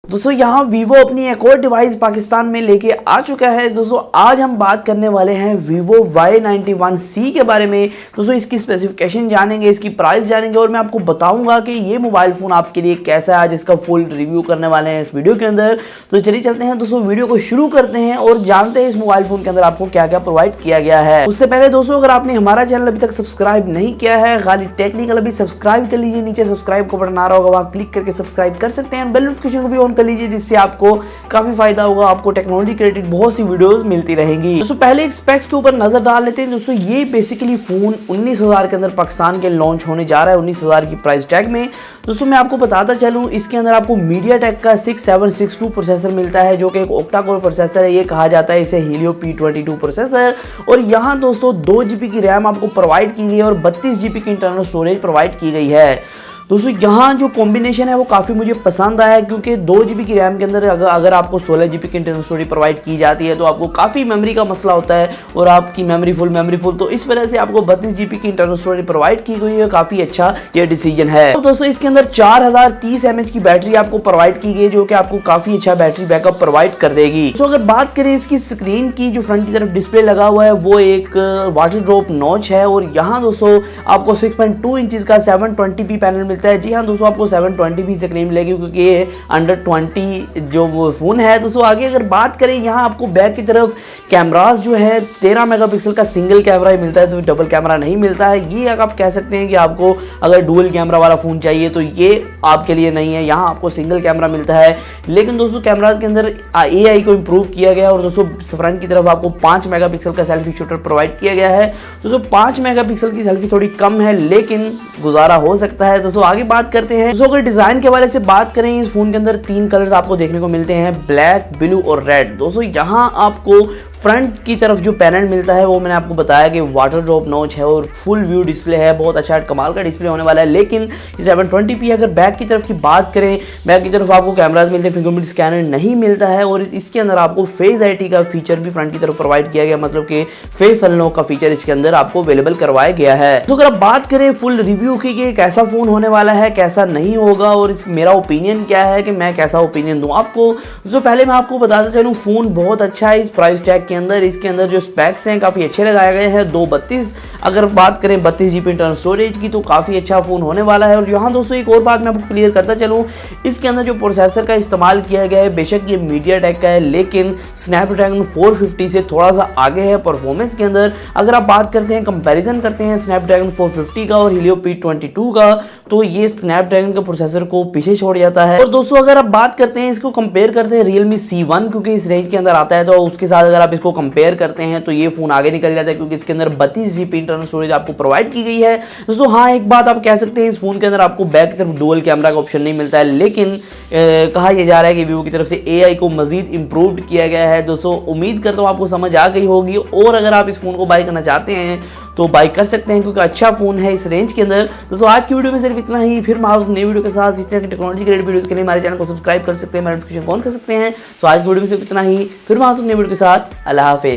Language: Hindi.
दोस्तों यहाँ वीवो अपनी एक और डिवाइस पाकिस्तान में लेके आ चुका है। दोस्तों आज हम बात करने वाले हैं वीवो Y91C के बारे में। दोस्तों इसकी स्पेसिफिकेशन जानेंगे, इसकी प्राइस जानेंगे और मैं आपको बताऊंगा कि ये मोबाइल फ़ोन आपके लिए कैसा है। आज इसका फुल रिव्यू करने वाले हैं इस वीडियो के अंदर। तो चलिए चलते हैं दोस्तों, वीडियो को शुरू करते हैं और जानते हैं इस मोबाइल फ़ोन के अंदर आपको क्या क्या प्रोवाइड किया गया है। उससे पहले दोस्तों अगर आपने हमारा चैनल अभी तक सब्सक्राइब नहीं किया है, खाली टेक्निकल, अभी सब्सक्राइब कर लीजिए। नीचे सब्सक्राइब का बटन आ रहा होगा, वहाँ क्लिक करके सब्सक्राइब कर सकते हैं। बेल नोटिफिकेशन को भी ऑन कर लीजिए, जिससे आपको काफी फायदा होगा। आपको टेक्नोलॉजी के रिलेटेड बहुत सी वीडियोस मिलती रहेंगी। दोस्तों पहले एक स्पेक्स के ऊपर नजर डाल लेते हैं। दोस्तों ये बेसिकली फोन 19,000 के अंदर पाकिस्तान के लॉन्च होने जा रहा है, 19,000 की प्राइस टैग में। दोस्तों मैं आपको बताता चलूं, इसके अंदर आपको मीडियाटेक का 6762 प्रोसेसर मिलता है, जो कि एक ऑक्टा कोर प्रोसेसर है। ये कहा जाता है इसे हीलियो P22 प्रोसेसर। और यहाँ दोस्तों 2 GB की रैम आपको प्रोवाइड की गई है और 32 GB की इंटरनल स्टोरेज प्रोवाइड की गई है। दोस्तों यहाँ जो कॉम्बिनेशन है वो काफ़ी मुझे पसंद आया, क्योंकि 2 GB की रैम के अंदर अगर आपको 16 GB की इंटरनल स्टोरेज प्रोवाइड की जाती है तो आपको काफ़ी मेमोरी का मसला होता है और आपकी मेमोरी फुल। तो इस वजह से आपको 32 GB की इंटरनल स्टोरेज प्रोवाइड की गई है। काफ़ी अच्छा ये डिसीजन है। तो दोस्तों इसके अंदर 4030 mAh की बैटरी आपको प्रोवाइड की गई, जो कि आपको काफ़ी अच्छा बैटरी बैकअप प्रोवाइड कर देगी। तो अगर बात करें इसकी स्क्रीन की, जो फ्रंट की तरफ डिस्प्ले लगा हुआ है वो एक वाटर ड्रॉप नॉच है। और यहाँ दोस्तों आपको 6.2 इंचेस का 720p पैनल मिलता है। जी हाँ दोस्तों, आपको 720p स्क्रीन मिलेगी, क्योंकि ये अंडर 20 जो फोन है। दोस्तों आगे अगर बात करें, यहाँ आपको बैक की तरफ कैमरास जो है 13 मेगापिक्सल का सिंगल कैमरा ही मिलता है, तो डबल कैमरा नहीं मिलता है। ये आप कह सकते हैं कि आपको अगर डुअल कैमरा वाला फोन चाहिए तो ये आपके लिए नहीं है। यहाँ आपको सिंगल कैमरा मिलता है। लेकिन दोस्तों कैमराज के अंदर AI को इम्प्रूव किया गया है और दोस्तों फ्रंट की तरफ आपको 5 मेगापिक्सल का सेल्फी शूटर प्रोवाइड किया गया है। दोस्तों 5 मेगापिक्सल की सेल्फी थोड़ी कम है, लेकिन गुजारा हो सकता है। दोस्तों आगे बात करते हैं। दोस्तों अगर डिजाइन के वाले से बात करें, इस फोन के अंदर 3 कलर्स आपको देखने को मिलते हैं, ब्लैक, ब्लू और रेड। दोस्तों यहाँ आपको फ्रंट की तरफ जो पैनल मिलता है वो मैंने आपको बताया कि वाटर ड्रॉप नॉच है और फुल व्यू डिस्प्ले है, बहुत अच्छा कमाल का डिस्प्ले होने वाला है। लेकिन 720p अगर बैक की तरफ की बात करें, बैक की तरफ आपको कैमराज मिलते हैं, फिंगरप्रिंट स्कैनर नहीं मिलता है। और इसके अंदर आपको फेस ID का फीचर भी फ्रंट की तरफ प्रोवाइड किया गया, मतलब कि फेस अनलॉक का फीचर इसके अंदर आपको अवेलेबल करवाया गया है। तो अगर आप बात करें फुल रिव्यू की कि कैसा फोन होने वाला है, कैसा नहीं होगा और मेरा ओपिनियन क्या है कि मैं कैसा ओपिनियन दूं आपको, तो पहले मैं आपको बताता चलूं, फोन बहुत अच्छा है इस प्राइस टैग के अंदर। इसके अंदर जो स्पेक्स हैं काफ़ी अच्छे लगाए गए हैं। 232 अगर बात करें 32 GB इंटरनल स्टोरेज की, तो काफ़ी अच्छा फ़ोन होने वाला है। और यहाँ दोस्तों एक और बात मैं आपको क्लियर करता चलूँ, इसके अंदर जो प्रोसेसर का इस्तेमाल किया गया है, बेशक ये मीडियाटेक का है, लेकिन स्नैपड्रैगन 450 से थोड़ा सा आगे है परफॉर्मेंस के अंदर। अगर आप बात करते हैं, कंपैरिजन करते हैं स्नैपड्रैगन 450 का और हीलियो P22 का, तो ये स्नैपड्रैगन के प्रोसेसर को पीछे छोड़ जाता है। और दोस्तों अगर आप बात करते हैं, इसको कंपेयर करते हैं Realme C1, क्योंकि इस रेंज के अंदर आता है, तो उसके साथ अगर आप इसको कंपेयर करते हैं तो ये फोन आगे निकल जाता है, क्योंकि इसके अंदर 32 GB इंटरनल स्टोरेज आपको प्रोवाइड की गई है। दोस्तों हाँ एक बात आप कह सकते हैं, इस फोन के अंदर आपको बैक की तरफ डुअल कैमरा का ऑप्शन नहीं मिलता है, लेकिन कहा यह जा रहा है कि वीवो की तरफ से AI को मजीद इंप्रूव्ड किया गया है। दोस्तों उम्मीद करता हूँ आपको समझ आ गई होगी, और अगर आप इस फोन को बाय करना चाहते हैं तो बाय कर सकते हैं, क्योंकि अच्छा फोन है इस रेंज के अंदर। दोस्तों आज की वीडियो में सिर्फ इतना ही। फिर मैं नई वीडियो के साथ इस तरह की टेक्नोलॉजी के वीडियोस के लिए हमारे चैनल को सब्सक्राइब कर सकते हैं, नोटिफिकेशन ऑन कर सकते हैं। तो आज की वीडियो में सिर्फ इतना ही। फिर मैं नई वीडियो के साथ। अल्लाह हाफिज़।